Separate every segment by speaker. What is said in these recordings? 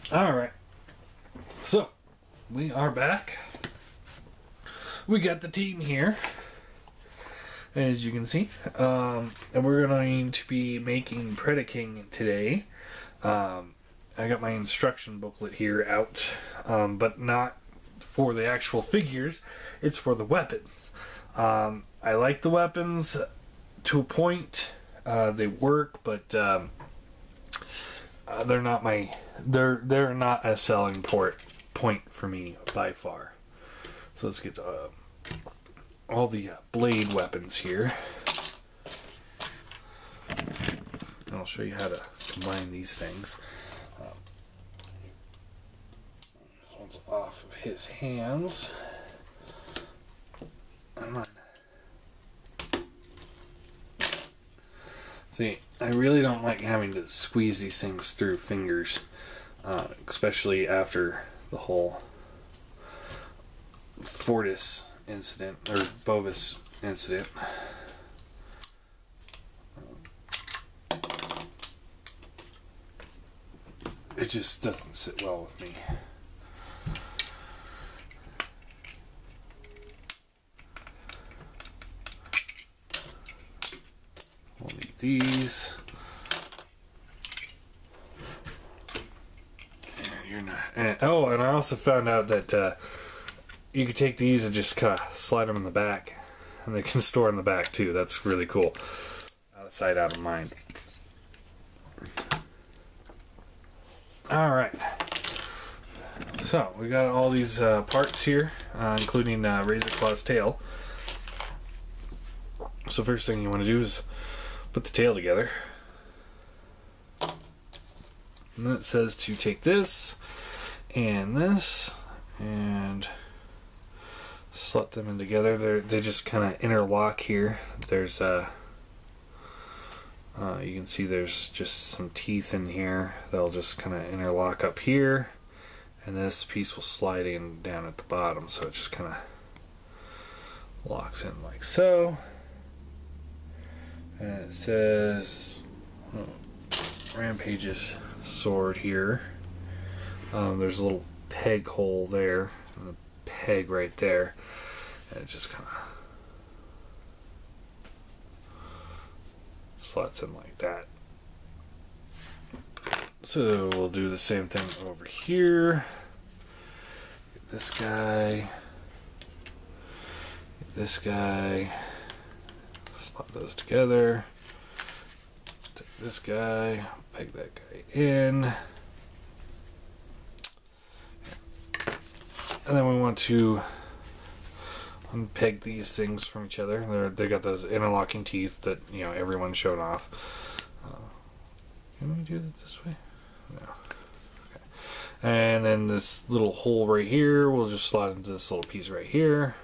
Speaker 1: Alright, so we are back. We got the team here, as you can see, and we're going to be making PREDAKING today. I got my instruction booklet here out, but not for the actual figures, it's for the weapons. I like the weapons to a point. They work, but they're not they're not a selling point for me by far. So let's get all the blade weapons here. And I'll show you how to combine these things. This one's off of his hands. Come on. See, I really don't like having to squeeze these things through fingers, especially after the whole Fortis incident, or Bovis incident. It just doesn't sit well with me. We'll need these. And you're not. And I also found out that you can take these and just kind of slide them in the back, and they can store in the back too. That's really cool. Out of sight, out of mind. All right. So we got all these parts here, including Razorclaw's tail. So first thing you want to do is put the tail together. And then it says to take this and slot them in together. They just kind of interlock here. There's you can see there's just some teeth in here. They'll just kind of interlock up here, and this piece will slide in down at the bottom, so it just kind of locks in like so. And it says Rampage's sword here. There's a little peg hole there, and a peg right there, and it just kind of slots in like that. So we'll do the same thing over here. Get this guy. Get this guy. Slot those together. Take this guy. Peg that guy in. And then we want to unpeg these things from each other. They got those interlocking teeth that everyone's shown off. Can we do it this way? No. Okay. And then this little hole right here, we'll just slide into this little piece right here.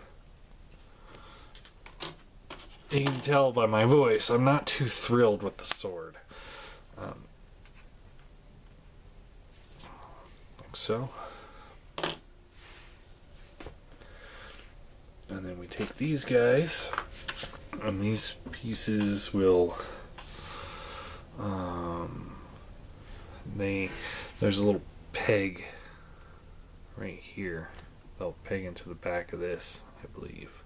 Speaker 1: You can tell by my voice, I'm not too thrilled with the sword. Like so. And then we take these guys, and these pieces will, there's a little peg right here. They'll peg into the back of this, I believe.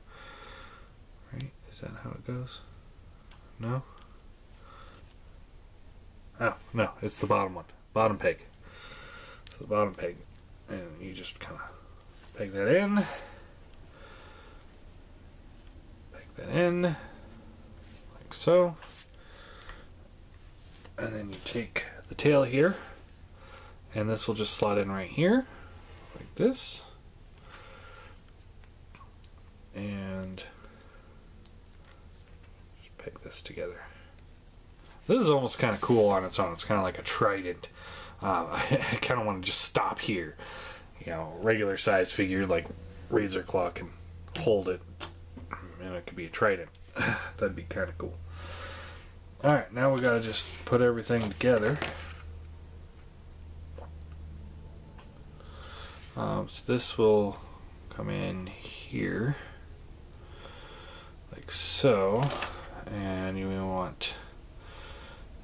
Speaker 1: Right? Is that how it goes? No? Oh, no, it's the bottom one. Bottom peg. So the bottom peg. And you just kind of peg that in. That in like so, and then you take the tail here, and this will just slot in right here like this, and just peg this together. This is almost kind of cool on its own. It's kind of like a trident. I kind of want to just stop here. Regular size figure like Razorclaw can hold it. And it could be a trident. That'd be kind of cool. Alright, now we gotta just put everything together. So this will come in here like so, and you want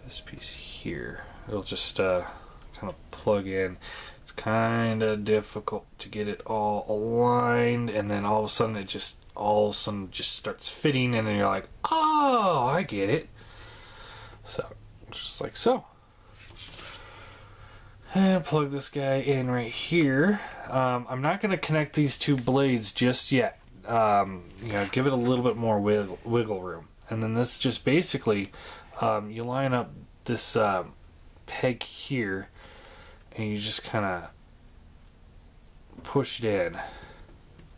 Speaker 1: this piece here. It'll just kind of plug in. It's kind of difficult to get it all aligned, and then all of a sudden it just starts fitting, and then you're like, oh, I get it. So just like so. And plug this guy in right here. I'm not going to connect these two blades just yet. Give it a little bit more wiggle room. And then this just basically, you line up this peg here, and you just kind of push it in.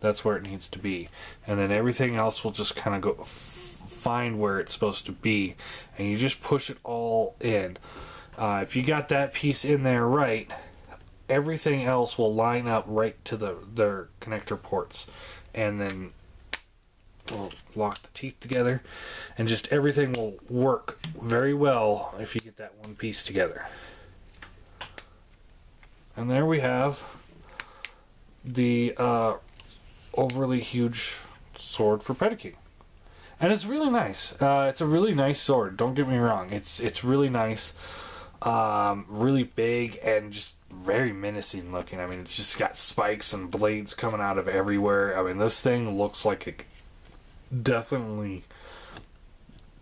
Speaker 1: That's where it needs to be. And then everything else will just kind of go find where it's supposed to be. And you just push it all in. If you got that piece in there right, everything else will line up right to their connector ports. And then we'll lock the teeth together. And just everything will work very well if you get that one piece together. And there we have the overly huge sword for PREDAKING. And it's really nice. It's a really nice sword, don't get me wrong. It's really nice. Really big and just very menacing looking. I mean, it's just got spikes and blades coming out of everywhere. I mean, this thing looks like it definitely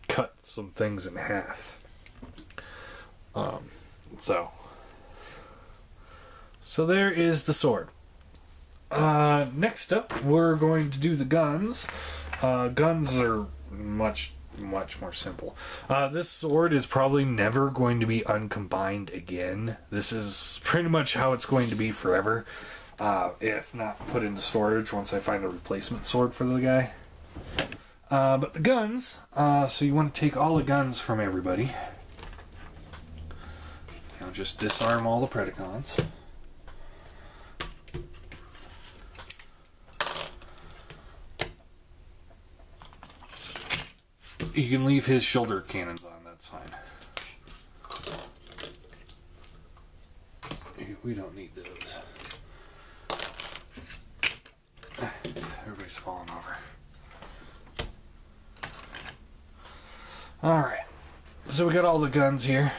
Speaker 1: cut some things in half. So there is the sword. Next up, we're going to do the guns. Guns are much more simple. This sword is probably never going to be uncombined again. This is pretty much how it's going to be forever, if not put into storage once I find a replacement sword for the guy. But the guns, so you want to take all the guns from everybody. Just disarm all the Predacons. You can leave his shoulder cannons on, that's fine. We don't need those. Everybody's falling over. Alright. So we got all the guns here.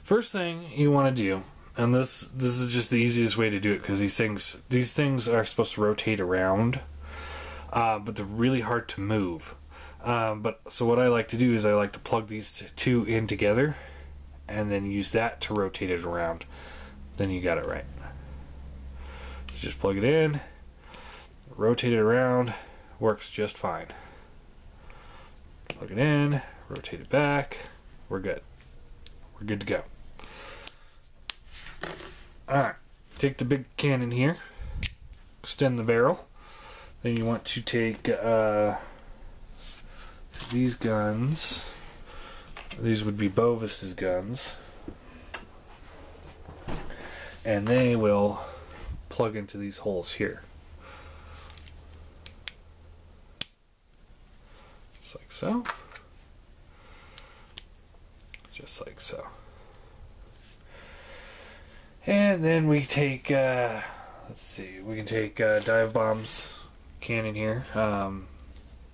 Speaker 1: First thing you want to do, and this is just the easiest way to do it because these things are supposed to rotate around, but they're really hard to move. So what I like to do is I like to plug these two in together and then use that to rotate it around. Then you got it right. So just plug it in, rotate it around, works just fine. Plug it in, rotate it back, we're good. We're good to go. Alright, take the big cannon here, extend the barrel. Then you want to take these guns. These would be Bovis's guns. And they will plug into these holes here. Just like so. Just like so. And then we take, let's see, we can take dive bombs cannon here.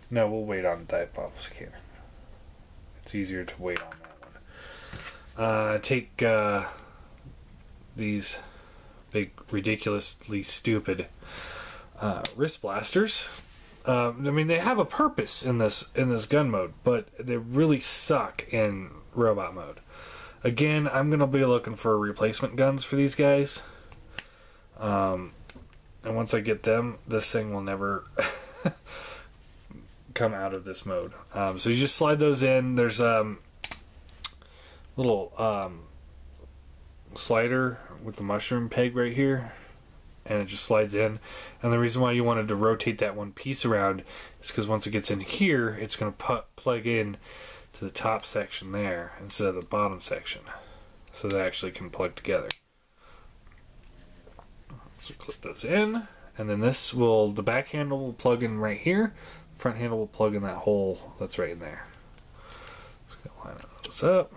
Speaker 1: No, we'll wait on the dive bombs cannon. It's easier to wait on that one. Take these big, ridiculously stupid wrist blasters. I mean, they have a purpose in this gun mode, but they really suck in robot mode. Again, I'm going to be looking for replacement guns for these guys. And once I get them, this thing will never come out of this mode. So you just slide those in. There's a little slider with the mushroom peg right here, and it just slides in. And the reason why you wanted to rotate that one piece around is because once it gets in here, it's going to plug in to the top section there instead of the bottom section, so they actually can plug together. So clip those in, and then the back handle will plug in right here, front handle will plug in that hole that's right in there. Just gonna line those up.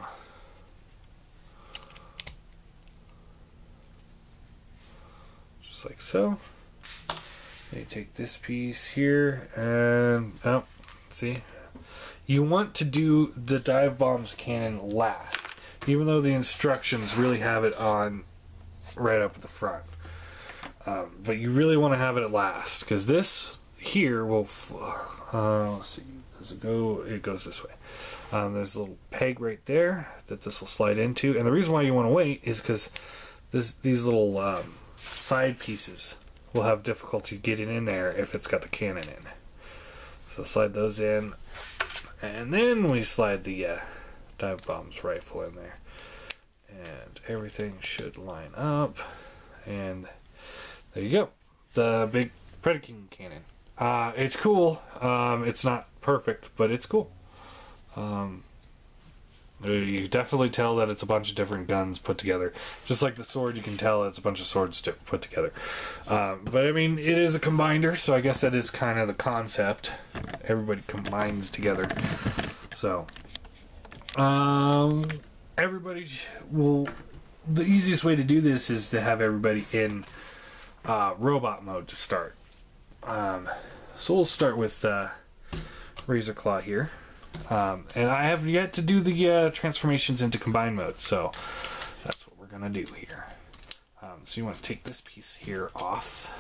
Speaker 1: Just like so. Then you take this piece here and see, you want to do the dive bombs cannon last, even though the instructions really have it on right up at the front. But you really want to have it at last, because this here will, let's see, does it go? It goes this way. There's a little peg right there that this will slide into, and the reason why you want to wait is because these little side pieces will have difficulty getting in there if it's got the cannon in. So slide those in, and then we slide the dive bombs rifle in there, and everything should line up, and there you go, the big Predaking cannon. It's cool. It's not perfect, but it's cool. You definitely tell that it's a bunch of different guns put together. Just like the sword, you can tell it's a bunch of swords put together. But I mean, it is a combiner, so I guess that is kind of the concept. Everybody combines together. So, everybody will... The easiest way to do this is to have everybody in robot mode to start. So we'll start with Razorclaw here. And I have yet to do the transformations into combined mode, so that's what we're going to do here. So you want to take this piece here off.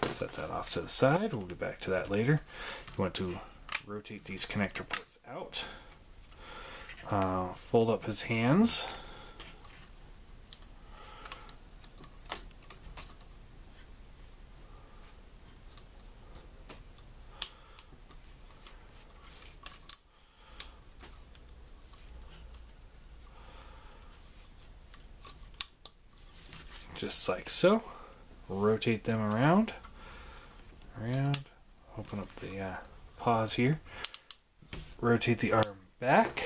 Speaker 1: Set that off to the side. We'll get back to that later. You want to rotate these connector ports out. Fold up his hands. Just like so. Rotate them around. Open up the paws here. Rotate the arm back.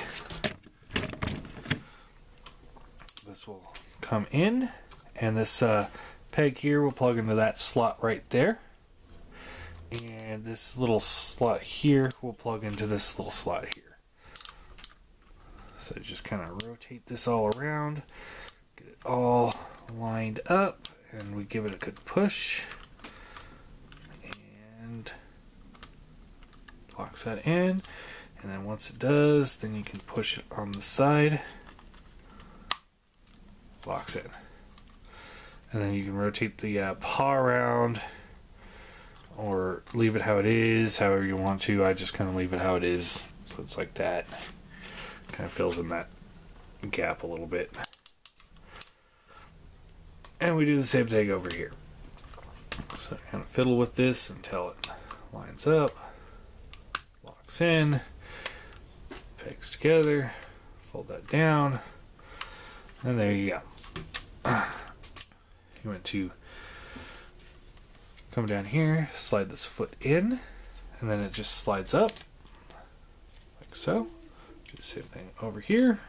Speaker 1: This will come in, and this peg here will plug into that slot right there. And this little slot here will plug into this little slot here. So just kind of rotate this all around. Get it all lined up, and we give it a good push, and locks that in, and then once it does, then you can push it on the side, locks in, and then you can rotate the paw around or leave it how it is, however you want to. I just kind of leave it how it is, so it's like that, kind of fills in that gap a little bit. And we do the same thing over here. So kind of fiddle with this until it lines up, locks in, pegs together, fold that down, and there you go. You want to come down here, slide this foot in, and then it just slides up, like so. Do the same thing over here.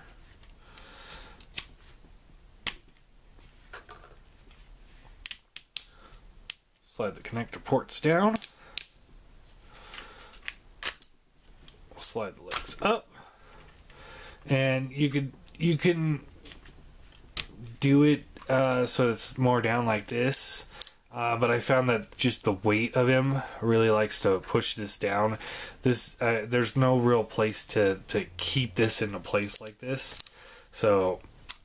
Speaker 1: Slide the connector ports down. Slide the legs up, and you can do it so it's more down like this. But I found that just the weight of him really likes to push this down. This there's no real place to keep this into place like this, so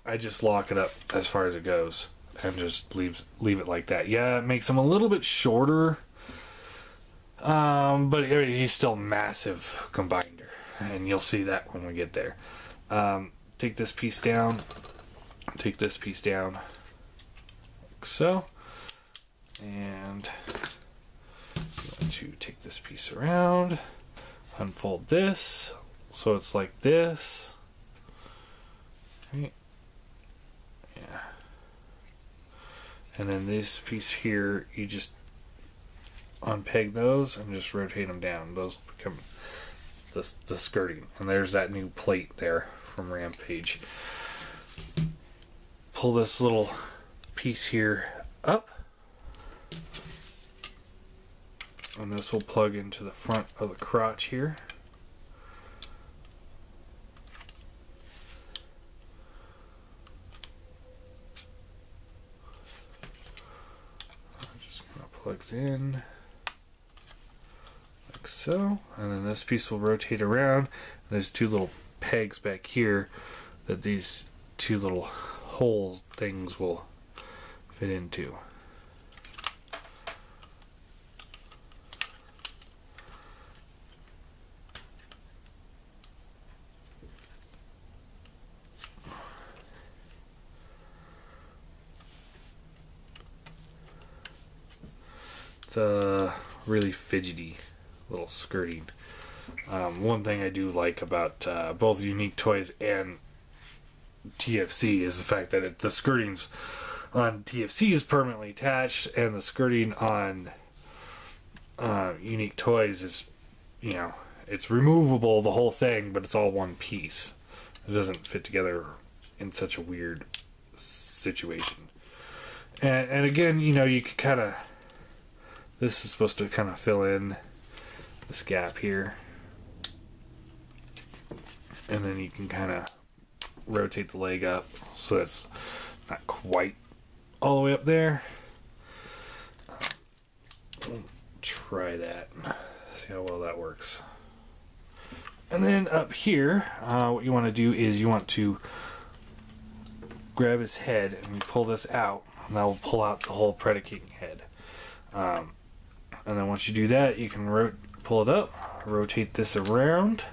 Speaker 1: I just lock it up as far as it goes. And just leave it like that. Yeah, it makes him a little bit shorter, but he's still massive combiner, and you'll see that when we get there. Take this piece down, like so, and you want to take this piece around, unfold this, so it's like this. Right. Yeah. And then this piece here, you just unpeg those and just rotate them down. Those become the skirting. And there's that new plate there from Rampage. Pull this little piece here up. And this will plug into the front of the crotch here. Plugs in like so, and then this piece will rotate around. There's two little pegs back here that these two little hole things will fit into. It's a really fidgety little skirting. One thing I do like about both Unique Toys and TFC is the fact that the skirtings on TFC is permanently attached, and the skirting on Unique Toys is, you know, it's removable, the whole thing, but it's all one piece. It doesn't fit together in such a weird situation. And again, you know, you can kind of, this is supposed to kind of fill in this gap here. And then you can kind of rotate the leg up so it's not quite all the way up there. We'll try that. See how well that works. And then up here, what you want to do is you want to grab his head and pull this out, and that will pull out the whole Predaking head. And then once you do that, you can pull it up, rotate this around,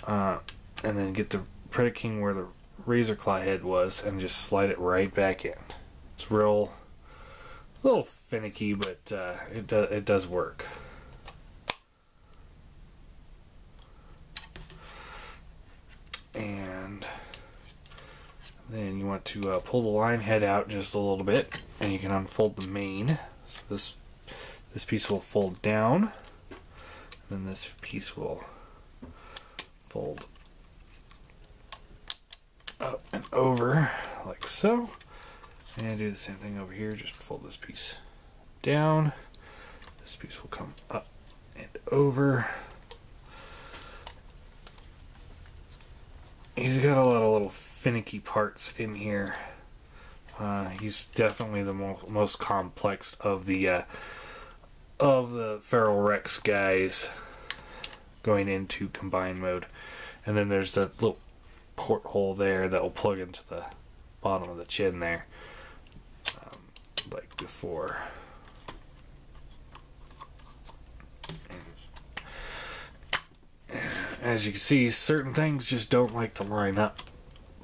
Speaker 1: and then get the Predaking where the Razorclaw head was, and just slide it right back in. It's a little finicky, but it does work. And then you want to pull the line head out just a little bit, and you can unfold the mane. So this piece will fold down, and then this piece will fold up and over like so. And do the same thing over here, just fold this piece down. This piece will come up and over. He's got a lot of little finicky parts in here. He's definitely the most complex of the Feral Rex guys going into combined mode. And then there's that little porthole there that will plug into the bottom of the chin there, like before. As you can see, certain things just don't like to line up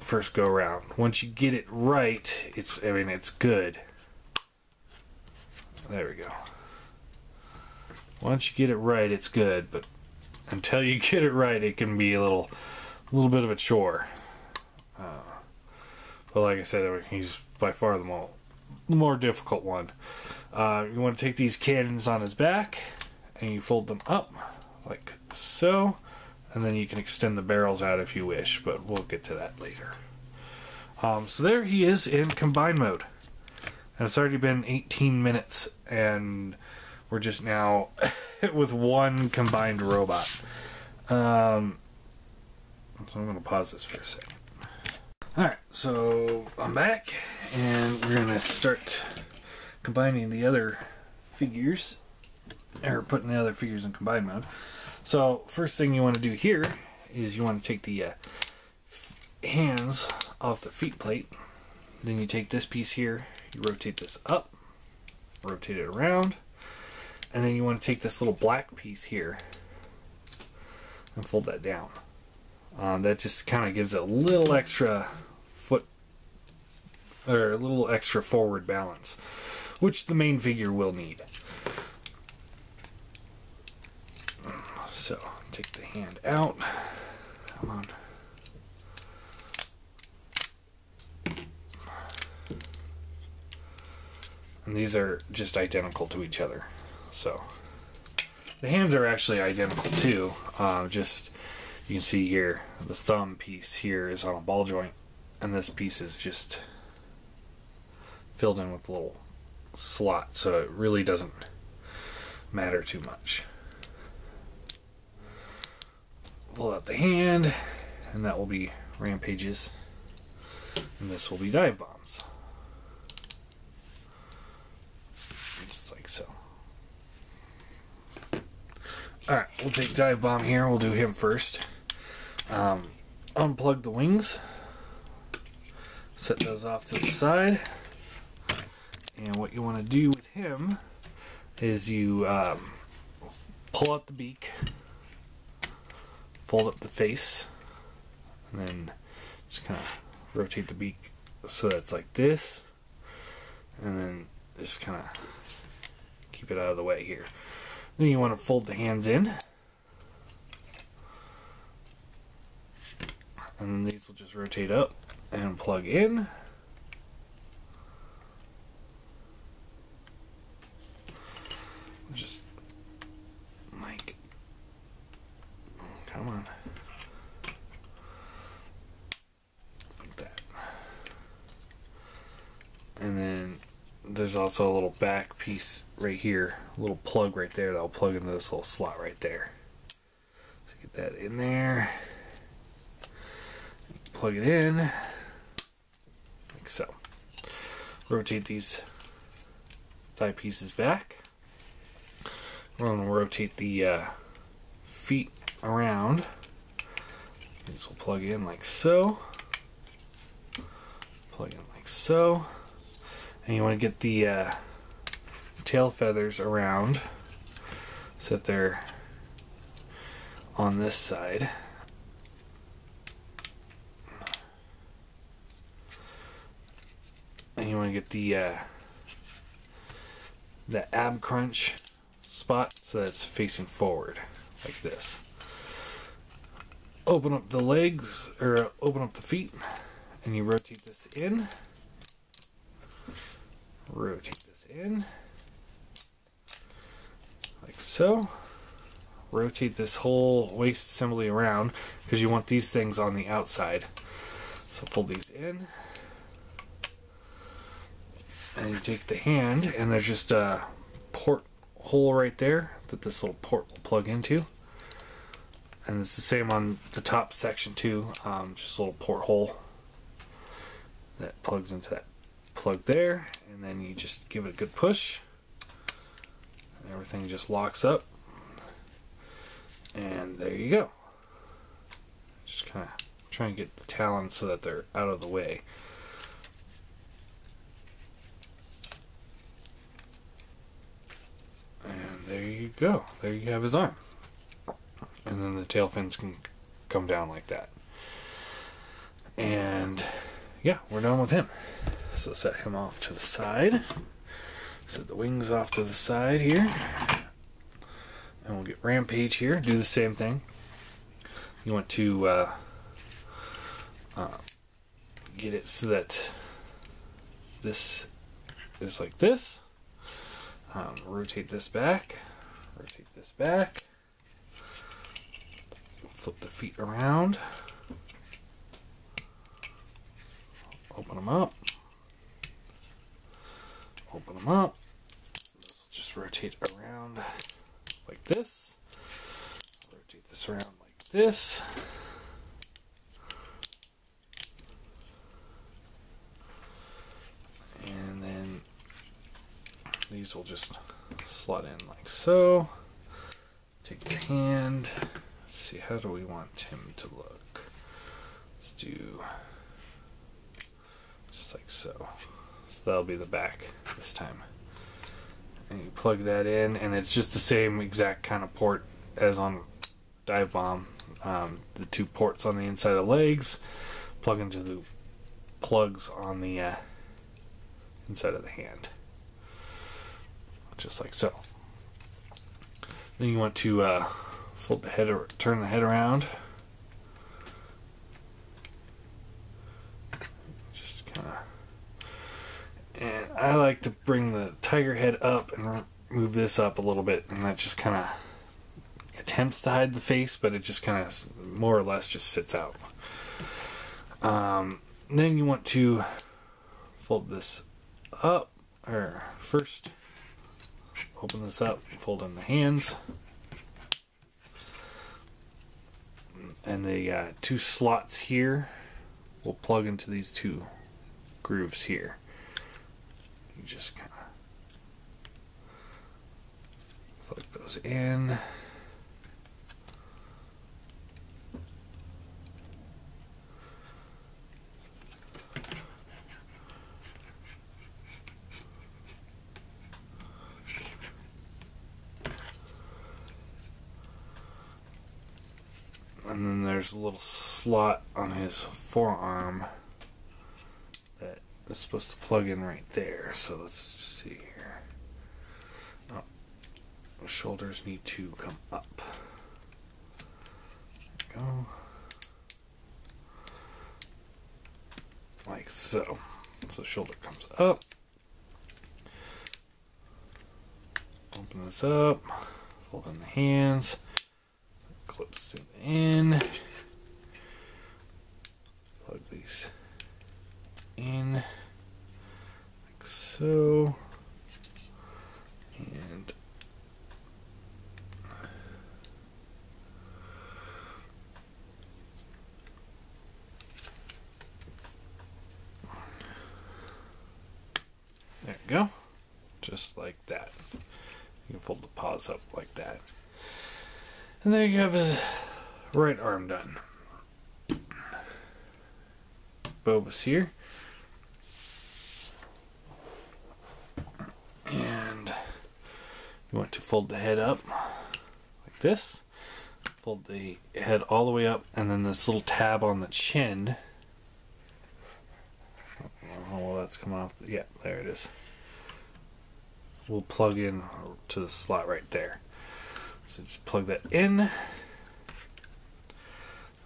Speaker 1: first go around. Once you get it right, it's good. There we go. Once you get it right, it's good, but until you get it right, it can be a little bit of a chore. But like I said, he's by far the more difficult one. You want to take these cannons on his back, and you fold them up like so. And then you can extend the barrels out if you wish, but we'll get to that later. So there he is in combined mode. And it's already been 18 minutes, and we're just now with one combined robot. So I'm going to pause this for a second. Alright, so I'm back, and we're going to start combining the other figures, or putting the other figures in combined mode. So first thing you want to do here is you want to take the hands off the feet plate. Then you take this piece here, you rotate this up, rotate it around, and then you want to take this little black piece here and fold that down. That just kind of gives it a little extra a little extra forward balance, which the main figure will need. So, take the hand out. Come on. And these are just identical to each other. So, the hands are actually identical too. Just, you can see here, the thumb piece here is on a ball joint, and this piece is just filled in with a little slot, so it really doesn't matter too much. Pull out the hand, and that will be rampages, and this will be dive bombs, just like so. Alright, we'll take dive bomb here. We'll do him first. Unplug the wings set those off to the side. And what you want to do with him is you pull out the beak, fold up the face, and then just kind of rotate the beak so that's like this, and then just kind of keep it out of the way here. Then you want to fold the hands in, and then these will just rotate up and plug in. Just like, come on, like that. And then there's also a little back piece right here, a little plug right there that'll plug into this little slot right there. So get that in there, plug it in like so. Rotate these thigh pieces back. We're going to rotate the feet around. These will plug in like so. Plug in like so. And you want to get the tail feathers around so that they're on this side. And you want to get the ab crunch spot so that it's facing forward like this. Open up the legs, or open up the feet, and you rotate this in. Rotate this in like so. Rotate this whole waist assembly around because you want these things on the outside. So fold these in, and you take the hand, and there's just a port hole right there that this little port will plug into, and it's the same on the top section too. Just a little port hole that plugs into that plug there, and then you just give it a good push, and everything just locks up, and there you go. Just kind of try and get the talons so that they're out of the way. And there you go. There you have his arm. And then the tail fins can come down like that. And yeah, we're done with him. So set him off to the side. Set the wings off to the side here. And we'll get Rampage here. Do the same thing. You want to get it so that this is like this. Rotate this back. Rotate this back. Flip the feet around. Open them up. Open them up. This will just rotate around like this. Rotate this around like this. And then these will just slot in like so. Take the hand. Let's see, how do we want him to look? Let's do just like so. So that'll be the back this time. And you plug that in, and it's just the same exact kind of port as on Dive Bomb. The two ports on the inside of the legs plug into the plugs on the inside of the hand. Just like so. Then you want to fold the head, or turn the head around. Just kind of, and I like to bring the tiger head up and move this up a little bit, and that just kind of attempts to hide the face, but it just kind of more or less just sits out. Then you want to fold this up, or first open this up, fold in the hands, and the two slots here will plug into these two grooves here. You just kind of plug those in. And then there's a little slot on his forearm that is supposed to plug in right there. So let's just see here. Oh, the shoulders need to come up. There we go. Like so. So shoulder comes up. Open this up. Fold in the hands. Clips in. Plug these in. Like so. And there you go. Just like that. You can fold the paws up like that. And there you have his right arm done. Boba's here. And you want to fold the head up like this. Fold the head all the way up, and then this little tab on the chin. Oh, well, that's coming off. Yeah, there it is. We'll plug in to the slot right there. So just plug that in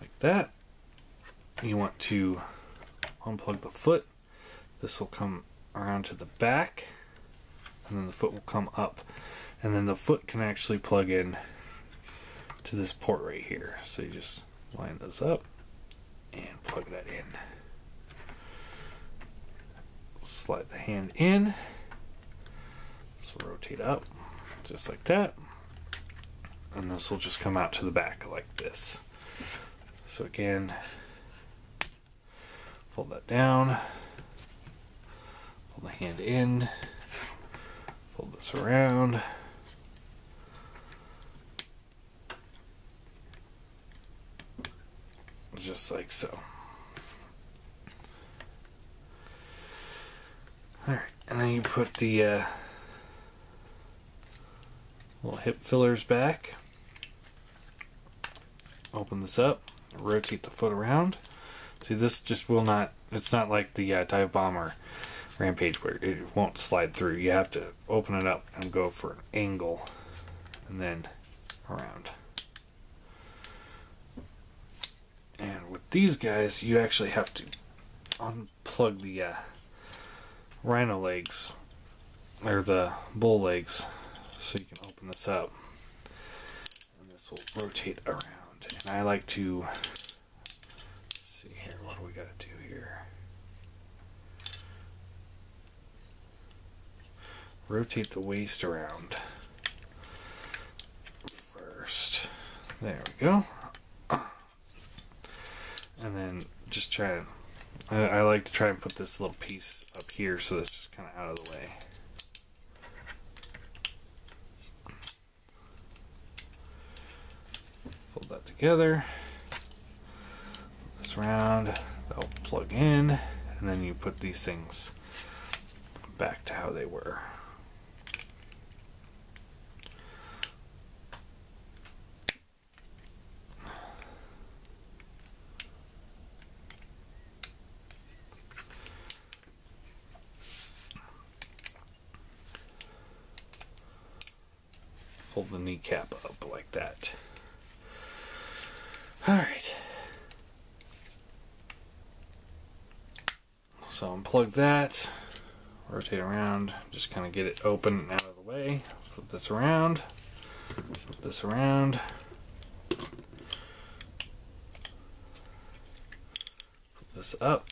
Speaker 1: like that. You want to unplug the foot. This will come around to the back, and then the foot will come up, and then the foot can actually plug in to this port right here. So you just line those up and plug that in. Slide the hand in. So rotate up just like that, and this will just come out to the back like this. So again, fold that down, fold the hand in, fold this around, just like so. Alright, and then you put the little hip fillers back. Open this up, rotate the foot around. See, this just will not, it's not like the Dive Bomb or Rampage where it won't slide through. You have to open it up and go for an angle and then around. And with these guys, you actually have to unplug the rhino legs, or the bull legs, so you can open this up, and this will rotate around. And I like to see here, what do we got to do here? Rotate the waist around first. There we go. And then just try and I like to try and put this little piece up here so that's just kind of out of the way. Fold that together, this around, that'll plug in, and then you put these things back to how they were. Hold the kneecap up like that. Alright. So unplug that, rotate around, just kind of get it open and out of the way. Flip this around, flip this around. Flip this up.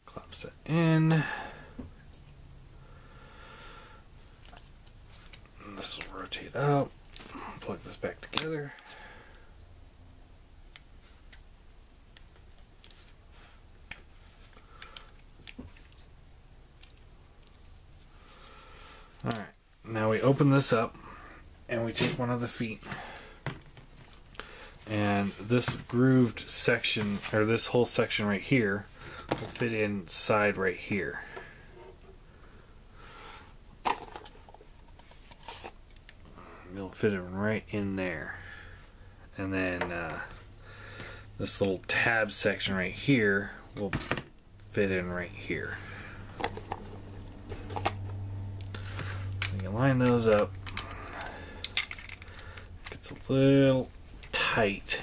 Speaker 1: Clamps it in. And this will rotate up. Plug this back together. Alright, now we open this up and we take one of the feet. And this grooved section, or this whole section right here, will fit inside right here. It'll fit it right in there. And then this little tab section right here will fit in right here. So you line those up. It's a little tight.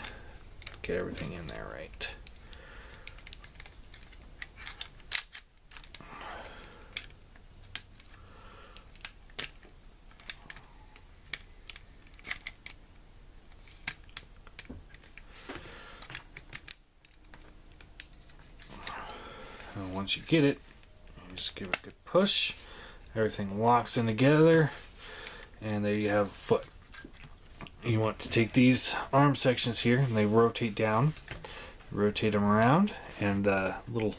Speaker 1: Get everything in there right. And once you get it, you just give it a good push. Everything locks in together, and there you have a foot. You want to take these arm sections here, and they rotate down. Rotate them around, and the little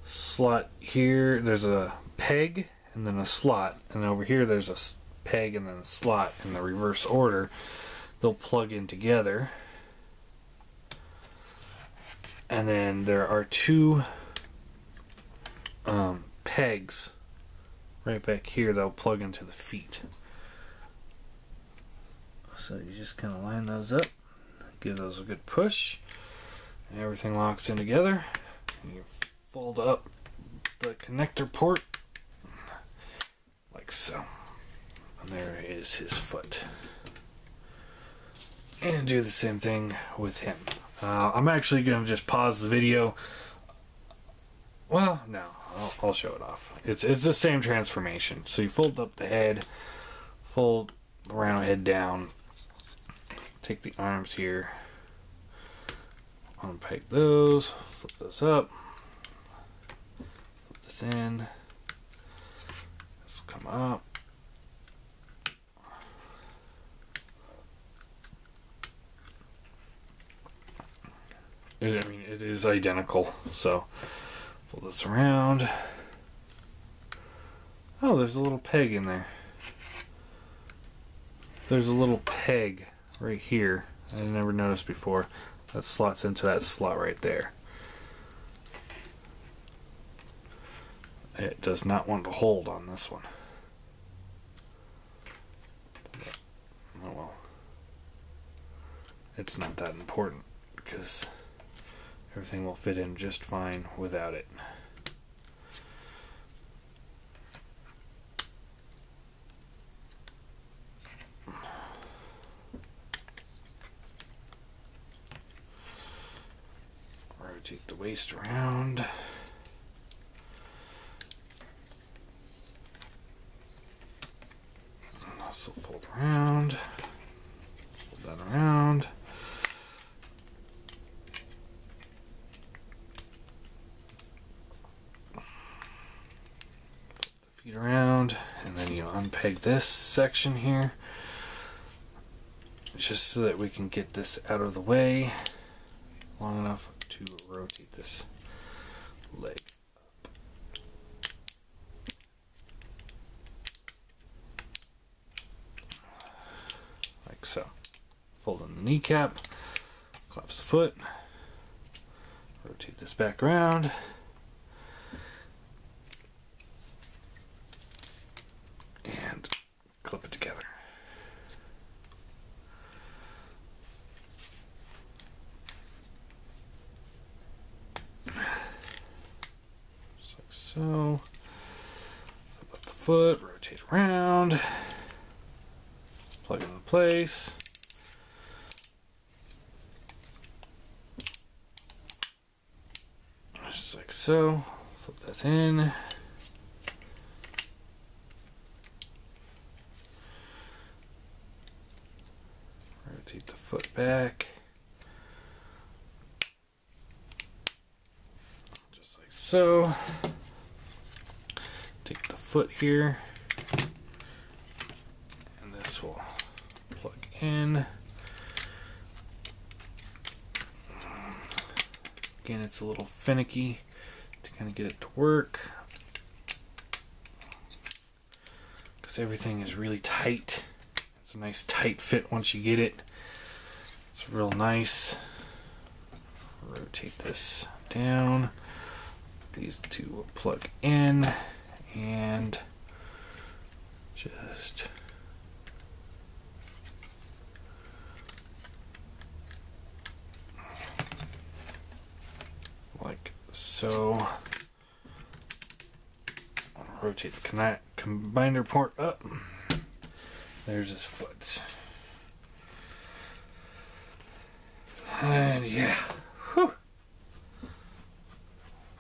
Speaker 1: slot here, there's a peg and then a slot, and over here there's a peg and then a slot in the reverse order. They'll plug in together. And then there are two pegs right back here that'll plug into the feet. So you just kind of line those up, give those a good push, and everything locks in together. And you fold up the connector port like so. And there is his foot. And do the same thing with him. I'm actually going to just pause the video. Well, no, I'll show it off. It's the same transformation. So you fold up the head, fold the round head down, take the arms here, unpeg those, flip those up, flip this in, this will come up. I mean, it is identical, so pull this around. Oh, there's a little peg in there. There's a little peg right here. I never noticed before. That slots into that slot right there. It does not want to hold on this one. Oh well. It's not that important because everything will fit in just fine without it. Rotate the waist around. And also fold around. Fold that around. Feet around, and then you unpeg this section here just so that we can get this out of the way long enough to rotate this leg up. Like so. Fold in the kneecap, collapse the foot, rotate this back around. And clip it together. Just like so. Flip up the foot, rotate around, plug it into place. Just like so. Flip that in. Rotate the foot back. Just like so. Take the foot here. And this will plug in. Again, it's a little finicky to kind of get it to work, because everything is really tight. It's a nice tight fit once you get it. It's real nice. Rotate this down. These two will plug in and just like so. Rotate the combiner port up. There's his foot. And yeah. Whew.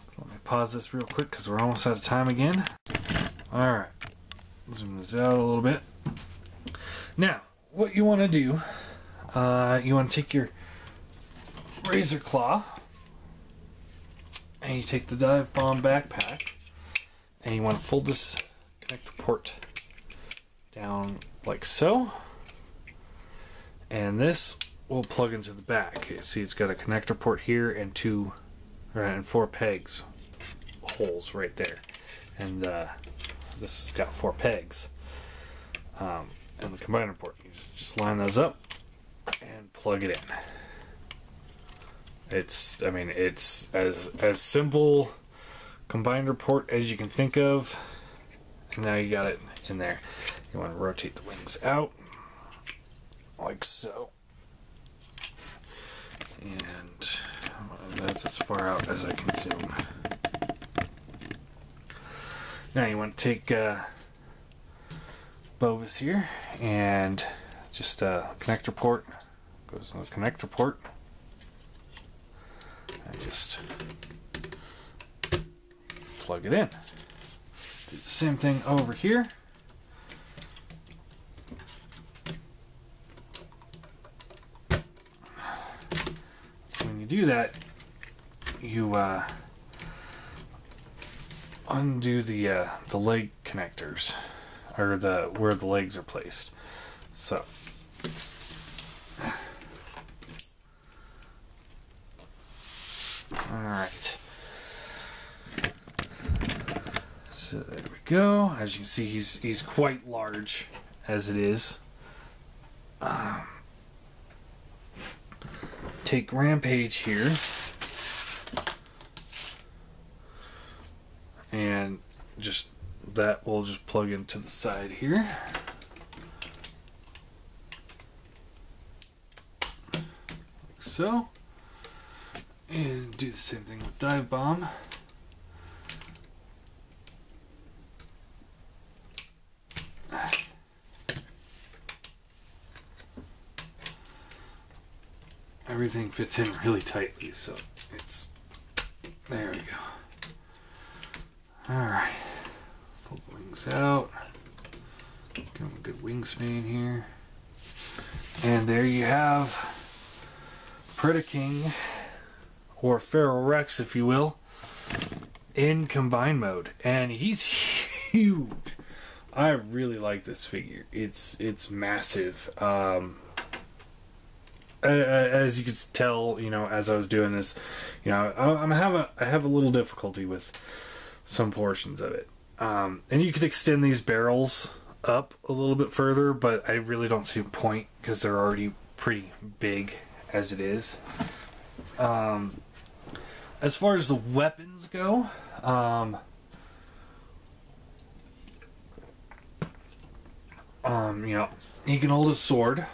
Speaker 1: So let me pause this real quick because we're almost out of time again. Alright. Zoom this out a little bit. Now, what you want to do, you want to take your Razorclaw and you take the dive bomb backpack and you want to fold this connector port down like so, and this will plug into the back. You see it's got a connector port here and and 4 pegs holes right there, and this has got 4 pegs, and the combiner port, you just line those up and plug it in. It's as simple combiner port as you can think of, and now you got it in there. You want to rotate the wings out like so, and that's as far out as I can zoom. Now you want to take Bovis here and just connector port goes in the connector port, and just plug it in. Do the same thing over here. So when you do that, you undo the leg connectors, or where the legs are placed. So all right. So there we go. As you can see, he's quite large as it is. Take Rampage here and that will just plug into the side here. Like so. And do the same thing with Dive Bomb. Everything fits in really tightly, so it's there we go. Alright. Pull the wings out. Give him a good wingspan here. And there you have PREDAKING, or Feral Rex if you will, in combine mode. And he's huge. I really like this figure. It's massive. As you could tell, as I was doing this, I have a little difficulty with some portions of it. And you could extend these barrels up a little bit further, but I really don't see a point because they're already pretty big as it is. As far as the weapons go, he can hold his sword.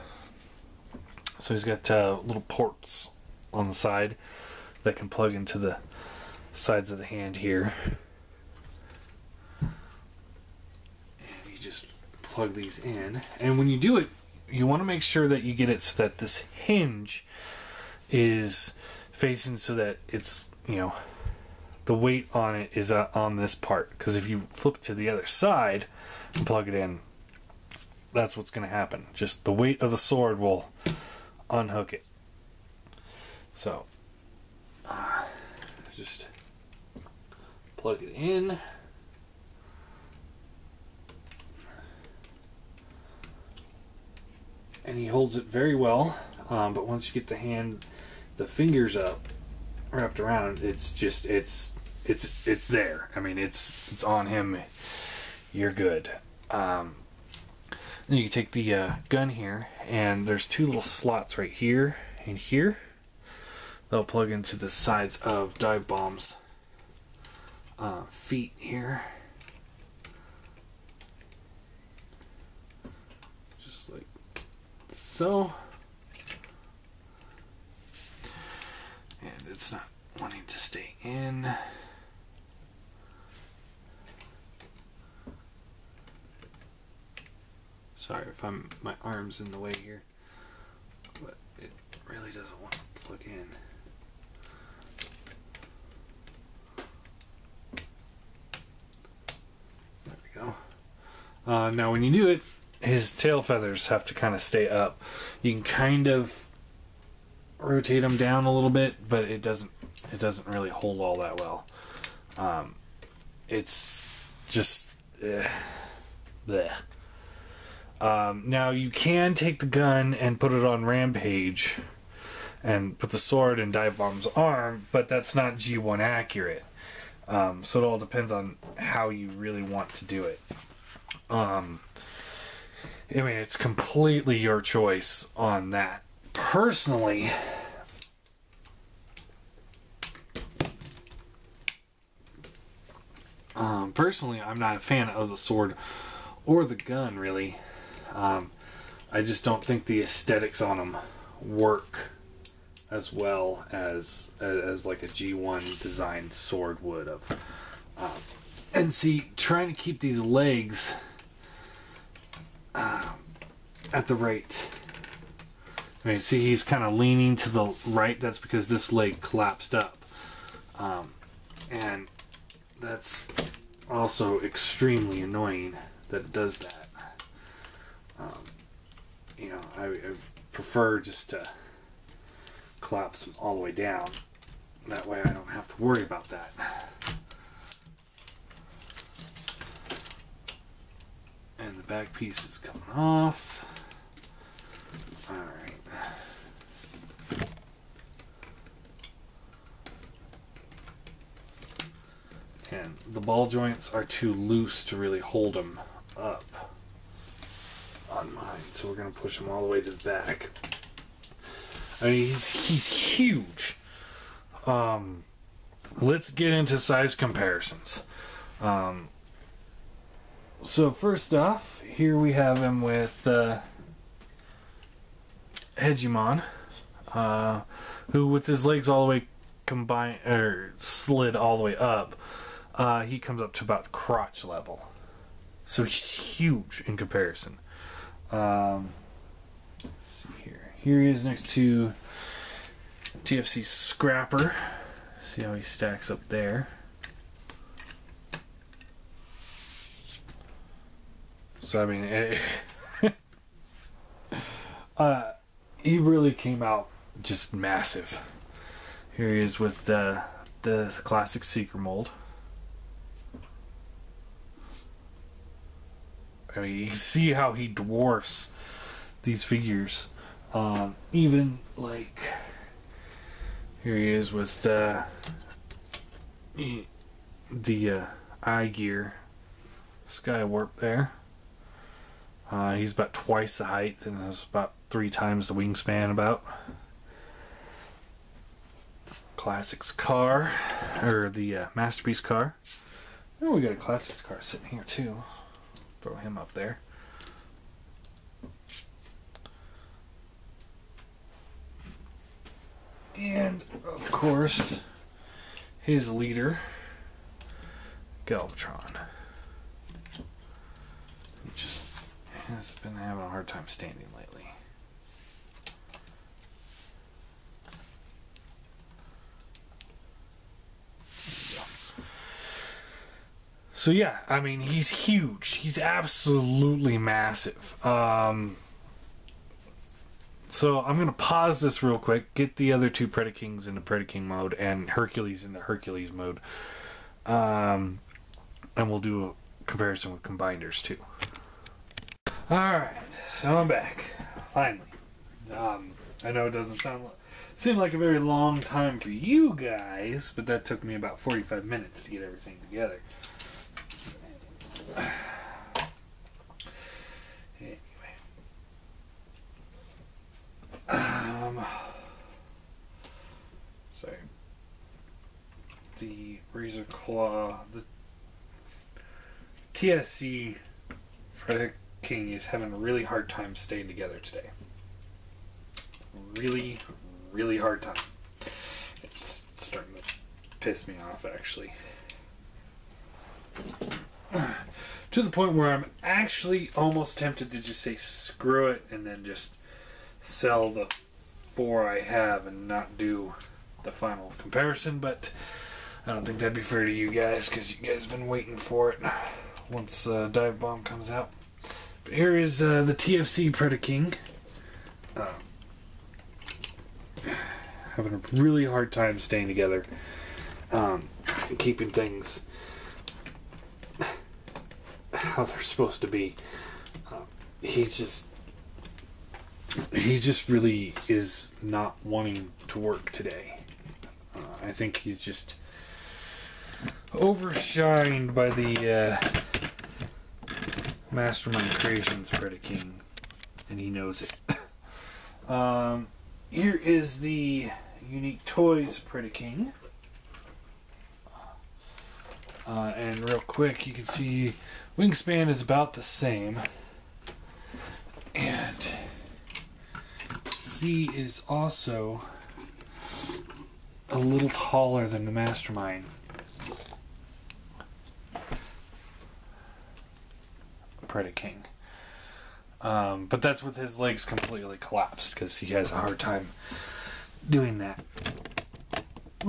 Speaker 1: So he's got little ports on the side that can plug into the sides of the hand here. And you just plug these in. And when you do it, you want to make sure that you get it so that this hinge is facing so that it's, the weight on it is on this part. Because if you flip to the other side and plug it in, that's what's going to happen. Just the weight of the sword will unhook it. So just plug it in, and he holds it very well, but once you get the fingers up wrapped around, it's there. I mean, it's on him. You're good. Then you take the gun here, and there's two little slots right here and here. They'll plug into the sides of dive bombs feet here. Just like so. And it's not wanting to stay in. Sorry if my arm's in the way here, but it really doesn't want to plug in. There we go. Now when you do it, his tail feathers have to kind of stay up. You can kind of rotate them down a little bit, but it doesn't really hold all that well. It's just bleh. Now you can take the gun and put it on Rampage and put the sword in Dive Bomb's arm, but that's not G1 accurate. So it all depends on how you really want to do it. I mean, it's completely your choice on that. Personally, I'm not a fan of the sword or the gun, really. I just don't think the aesthetics on them work as well as like a G1 designed sword would have. And see, trying to keep these legs at the right. I mean, see, he's kind of leaning to the right. That's because this leg collapsed up. And that's also extremely annoying that it does that. You know, I prefer just to collapse them all the way down. That way I don't have to worry about that. And the back piece is coming off. Alright. And the ball joints are too loose to really hold them up on mine, so we're going to push him all the way to the back. I mean, he's huge. Let's get into size comparisons. So first off, here we have him with Hegemon, who with his legs all the way combined or slid all the way up, he comes up to about crotch level. So he's huge in comparison. Let's see here. Here he is next to TFC Scrapper. See how he stacks up there. So I mean, he really came out just massive. Here he is with the classic Seeker mold. I mean, you see how he dwarfs these figures. Even like here he is with the eye gear Sky Warp there. He's about twice the height and has about 3 times the wingspan about. Classics car, or the Masterpiece car. Oh, we got a Classics car sitting here too. Throw him up there. And, of course, his leader, Galvatron. Who just has been having a hard time standing lately. So yeah, I mean, he's huge. He's absolutely massive. So I'm going to pause this real quick, get the other 2 Predakings into Predaking mode and Hercules into Hercules mode. And we'll do a comparison with Combiners too. Alright, so I'm back. Finally. I know it doesn't seem like a very long time for you guys, but that took me about 45 minutes to get everything together. Anyway, Razorclaw. The TSC Predaking is having a really hard time staying together today. Really, really hard time. It's starting to piss me off, actually. To the point where I'm actually almost tempted to just say screw it and then just sell the 4 I have and not do the final comparison, but I don't think that'd be fair to you guys because you guys have been waiting for it once Dive Bomb comes out. But here is the TFC Predaking. Having a really hard time staying together, keeping things how they're supposed to be. He just really is not wanting to work today. I think he's just overshined by the Mastermind Creations Predaking, and he knows it. Here is the Unique Toys Predaking. And real quick, you can see wingspan is about the same. And he is also a little taller than the Mastermind Predaking. But that's with his legs completely collapsed because he has a hard time doing that.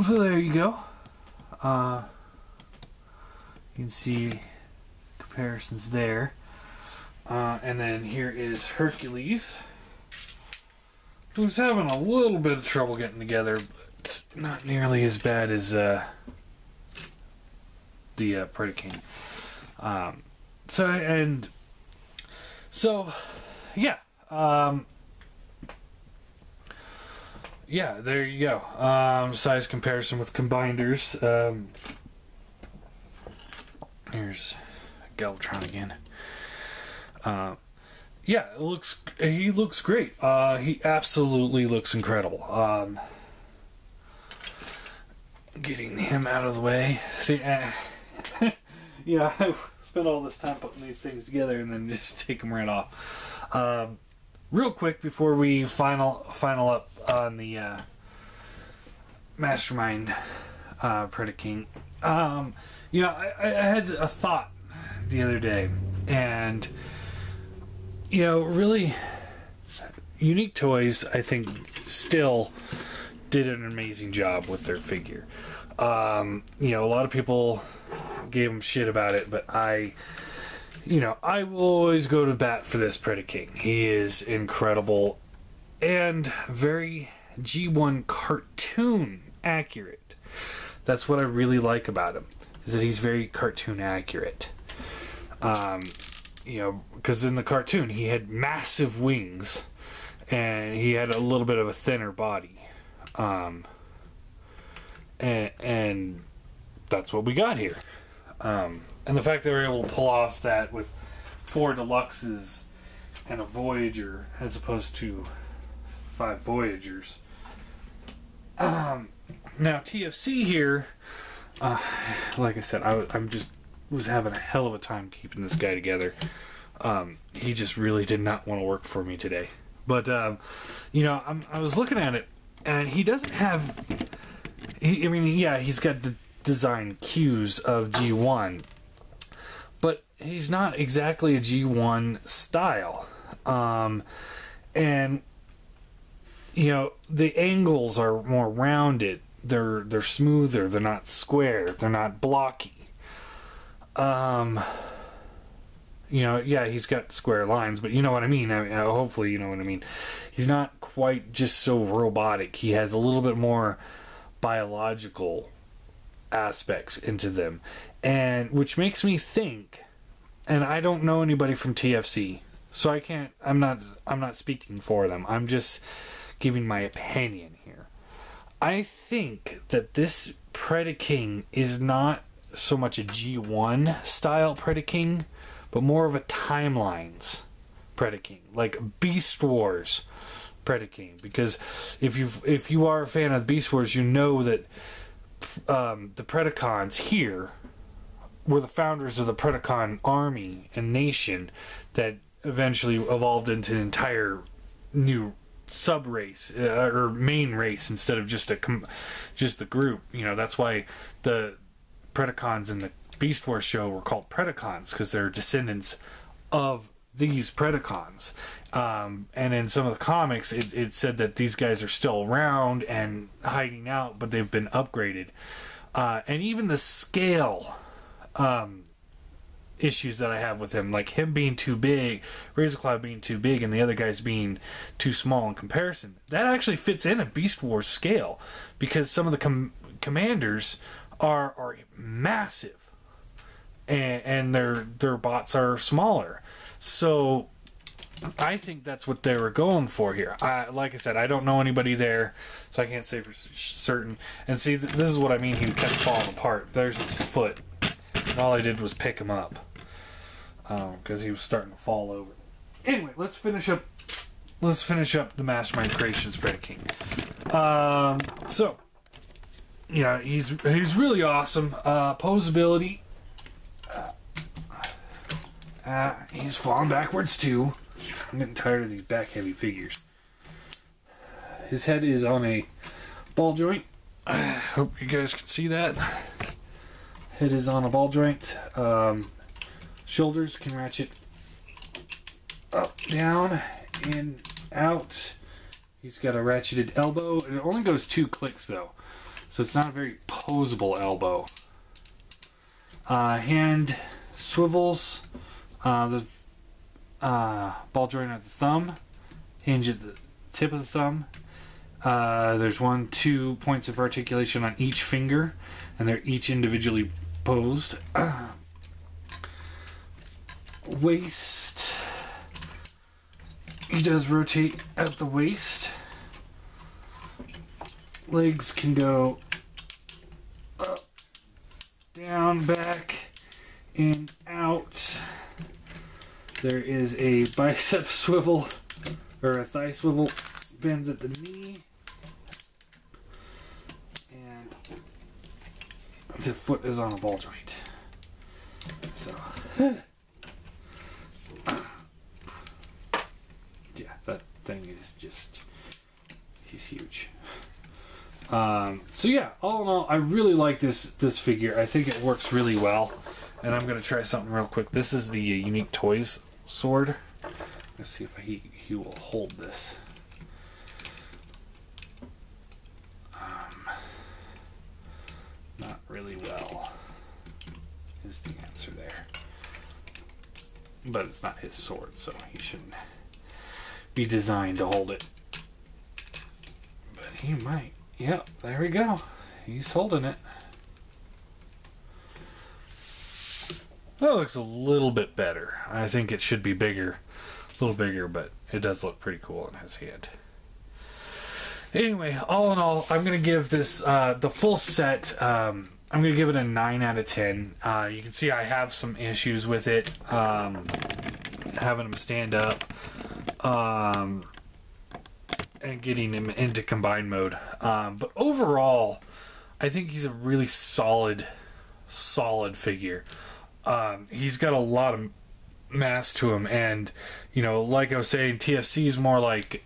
Speaker 1: So there you go. You can see comparisons there. And then here is Hercules, who's having a little bit of trouble getting together, but not nearly as bad as the Predaking. Yeah. Yeah, there you go. Size comparison with combinders. Here's Galvatron again. Yeah, he looks great. He absolutely looks incredible. Getting him out of the way. See, yeah, I spent all this time putting these things together and then just take them right off. Real quick before we final up on the Mastermind Predaking. You know, I had a thought the other day, and you know, really, Unique Toys, I think, still did an amazing job with their figure. You know, a lot of people gave him shit about it, but I will always go to bat for this Predaking. He is incredible and very G1 cartoon accurate. That's what I really like about him, is that he's very cartoon accurate. You know, because in the cartoon he had massive wings and he had a little bit of a thinner body. And that's what we got here. And the fact that we were able to pull off that with 4 Deluxes and a Voyager as opposed to 5 Voyagers. Now TFC here, like I said, I was having a hell of a time keeping this guy together. He just really did not want to work for me today. But you know, I was looking at it, and he doesn't have. He's got the design cues of G1, but he's not exactly a G1 style. And you know, the angles are more rounded. They're smoother. They're not square. They're not blocky. You know, yeah, he's got square lines, but you know what I mean. Hopefully you know what I mean. He's not quite just so robotic. He has a little bit more biological aspects into them, and which makes me think, and I don't know anybody from TFC, so I can't, I'm not speaking for them. I'm just giving my opinion here. I think that this Predaking is not so much a G1 style Predaking, but more of a Timelines Predaking, like Beast Wars Predaking. Because if you are a fan of Beast Wars, you know that the Predacons here were the founders of the Predacon army and nation that eventually evolved into an entire new sub-race or main race instead of just the group. You know, that's why the Predacons in the Beast Wars show were called Predacons, because they're descendants of these Predacons. And in some of the comics, it said that these guys are still around and hiding out, but they've been upgraded. And even the scale issues that I have with him, like him being too big, Razorclaw being too big, and the other guys being too small in comparison, that actually fits in a Beast Wars scale, because some of the commanders are massive, and their bots are smaller. So I think that's what they were going for here. Like I said, I don't know anybody there, so I can't say for certain. And see, this is what I mean. He kept falling apart. There's his foot. And all I did was pick him up, because he was starting to fall over. Anyway, let's finish up the Mastermind Creations Predaking. So yeah, he's really awesome. Posability. He's falling backwards too. I'm getting tired of these back heavy figures. His head is on a ball joint. I hope you guys can see that. Head is on a ball joint. Shoulders can ratchet up, down, in, out. He's got a ratcheted elbow. It only goes 2 clicks though, so it's not a very posable elbow. Hand swivels. The ball joint at the thumb, hinge at the tip of the thumb. There's 2 points of articulation on each finger, and they're each individually posed. Waist. He does rotate at the waist. Legs can go up, down, back, in, out. There is a bicep swivel, or a thigh swivel, bends at the knee, and the foot is on a ball joint. So, yeah, that thing is just, he's huge. So yeah, all in all, I really like this figure. I think it works really well, and I'm gonna try something real quick. This is the Unique Toys sword. Let's see if he will hold this. Not really well is the answer there. But it's not his sword, so he shouldn't be designed to hold it. But he might. Yep, there we go. He's holding it. That looks a little bit better. I think it should be bigger. A little bigger, but it does look pretty cool in his hand. Anyway, all in all, I'm going to give this, the full set, I'm going to give it a 9 out of 10. You can see I have some issues with it. Having him stand up. And getting him into combined mode. But overall, I think he's a really solid figure. He's got a lot of mass to him, and you know, like I was saying, TFC is more like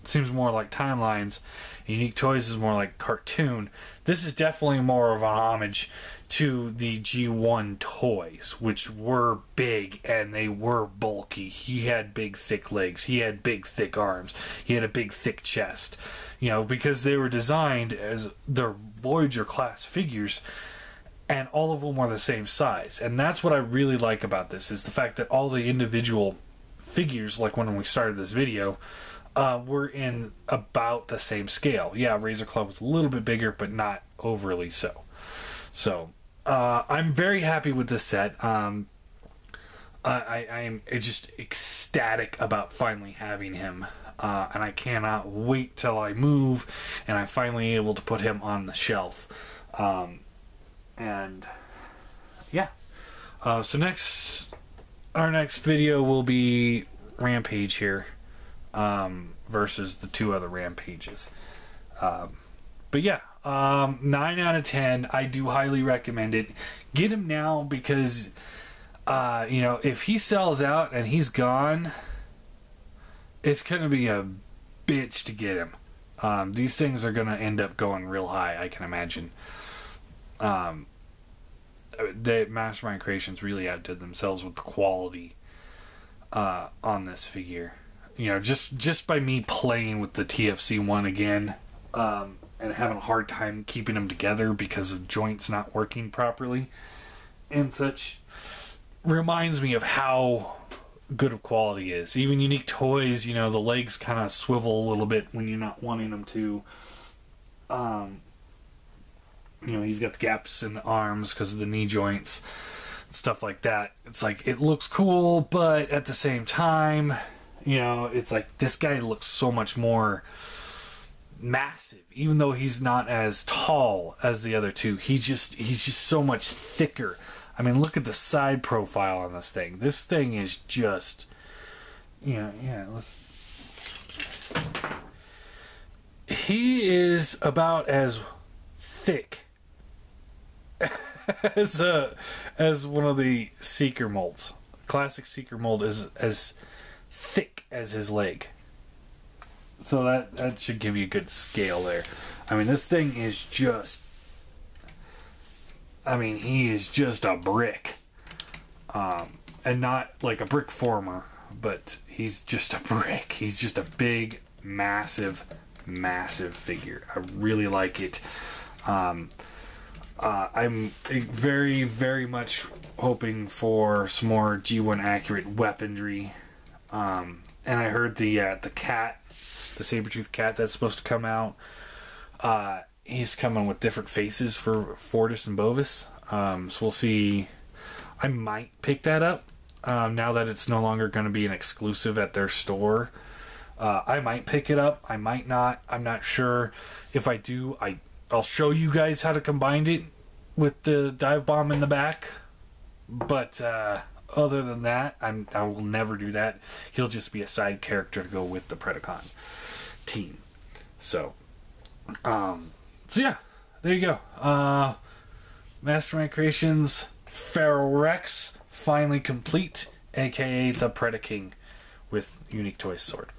Speaker 1: seems more like Timelines. Unique Toys is more like cartoon. This is definitely more of an homage to the G1 toys, which were big and they were bulky. He had big thick legs, he had big thick arms, he had a big thick chest, you know, because they were designed as their Voyager class figures, and all of them were the same size. And that's what I really like about this, is the fact that all the individual figures, like when we started this video, were in about the same scale. Yeah, Razorclaw was a little bit bigger, but not overly so. So, I'm very happy with this set. I am just ecstatic about finally having him. And I cannot wait till I move and I'm finally able to put him on the shelf. And yeah. So our next video will be Rampage here. Versus the 2 other Rampages. But But yeah, 9 out of 10. I do highly recommend it. Get him now because, you know, if he sells out and he's gone, it's going to be a bitch to get him. These things are going to end up going real high, I can imagine. The Mastermind Creations really outdid themselves with the quality on this figure. You know, just by me playing with the TFC one again, and having a hard time keeping them together because of joints not working properly and such, reminds me of how good of quality is. Even Unique Toys, you know, the legs kind of swivel a little bit when you're not wanting them to. You know, he's got the gaps in the arms because of the knee joints, stuff like that. It's like, it looks cool, but at the same time, you know, it's like, this guy looks so much more massive, even though he's not as tall as the other two. He's just so much thicker. I mean, look at the side profile on this thing. This thing is just, you know, yeah, he is about as thick as one of the Seeker molds. Classic Seeker mold is as thick as his leg. So that should give you a good scale there. I mean, this thing is just... I mean, he is just a brick. And not like a brick former, but he's just a brick. He's just a big, massive figure. I really like it. I'm very, very much hoping for some more G1 accurate weaponry. And I heard the cat, the saber-toothed cat that's supposed to come out, he's coming with different faces for Fortis and Bovis. So we'll see. I might pick that up now that it's no longer going to be an exclusive at their store. I might pick it up. I might not. I'm not sure. If I do, I'll show you guys how to combine it with the dive bomb in the back. But other than that, I will never do that. He'll just be a side character to go with the Predacon team. So yeah, there you go. Mastermind Creations Feral Rex finally complete, aka the PREDAKING with Unique Toys sword.